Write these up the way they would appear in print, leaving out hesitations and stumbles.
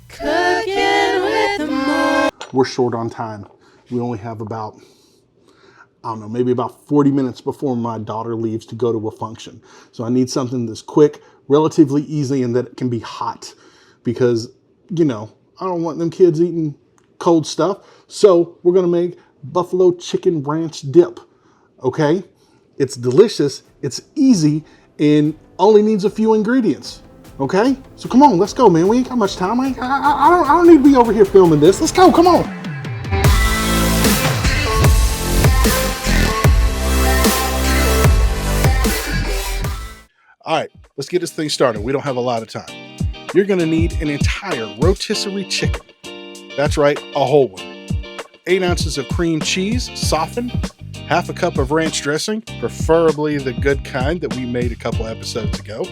Cooking with Mark. We're short on time. We only have about, I don't know, maybe about 40 minutes before my daughter leaves to go to a function. So I need something that's quick, relatively easy, and that it can be hot because, you know, I don't want them kids eating cold stuff. So we're gonna make buffalo chicken ranch dip, okay? It's delicious, it's easy, and only needs a few ingredients, okay? So come on, let's go, man. We ain't got much time. I don't need to be over here filming this. Let's go, come on. All right, let's get this thing started. We don't have a lot of time. You're gonna need an entire rotisserie chicken. That's right, a whole one. 8 ounces of cream cheese, softened, half a cup of ranch dressing, preferably the good kind that we made a couple episodes ago,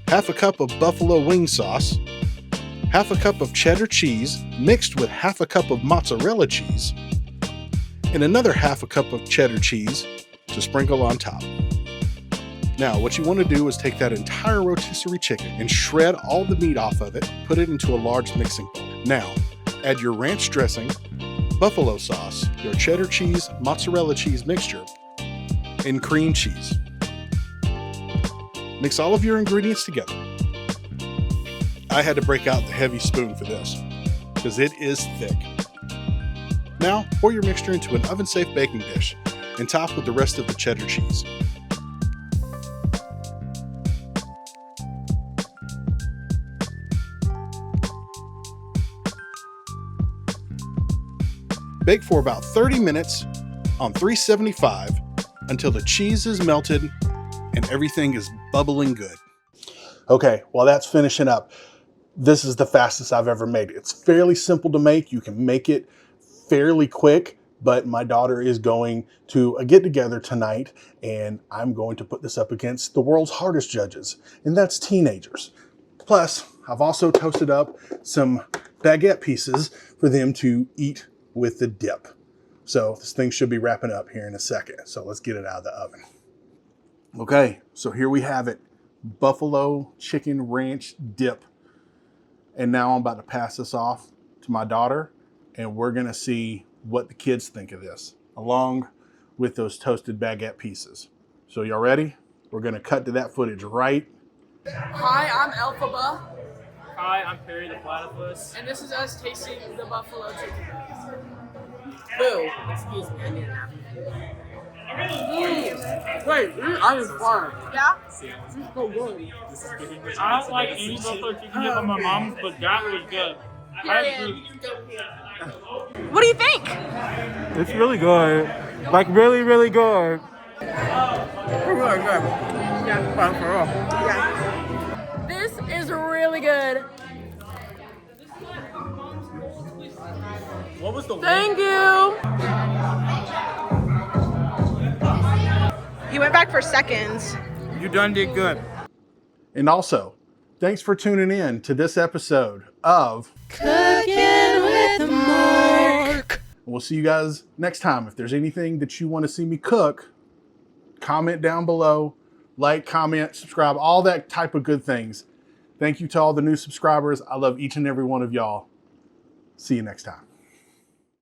half a cup of buffalo wing sauce, half a cup of cheddar cheese mixed with half a cup of mozzarella cheese, and another half a cup of cheddar cheese to sprinkle on top. Now, what you want to do is take that entire rotisserie chicken and shred all the meat off of it, put it into a large mixing bowl. Now, add your ranch dressing, buffalo sauce, your cheddar cheese, mozzarella cheese mixture, and cream cheese. Mix all of your ingredients together. I had to break out the heavy spoon for this because it is thick. Now, pour your mixture into an oven-safe baking dish and top with the rest of the cheddar cheese. Bake for about 30 minutes on 375 until the cheese is melted and everything is bubbling good. Okay, while that's finishing up, this is the fastest I've ever made it. It's fairly simple to make. You can make it fairly quick, but my daughter is going to a get-together tonight, and I'm going to put this up against the world's hardest judges, and that's teenagers. Plus, I've also toasted up some baguette pieces for them to eat with the dip. So this thing should be wrapping up here in a second. So let's get it out of the oven. Okay, so here we have it. Buffalo chicken ranch dip. And now I'm about to pass this off to my daughter, and we're gonna see what the kids think of this, along with those toasted baguette pieces. So y'all ready? We're gonna cut to that footage right. Hi, I'm Elphaba. Hi, I'm Perry the Platypus. And this is us tasting the buffalo chicken. Boo. Excuse me, I need a napkin. Wait, I was far. Yeah? This is so good. I don't like any buffalo chicken dip on my mom's, but that was good. I agree. What do you think? It's really good. Like really, really good. Really good. Yeah, for real. Yeah. This is really good. What was the Thank you. He went back for seconds. You done did good. And also, thanks for tuning in to this episode of Cooking with Mark. We'll see you guys next time. If there's anything that you want to see me cook, comment down below, like, comment, subscribe, all that type of good things. Thank you to all the new subscribers. I love each and every one of y'all. See you next time.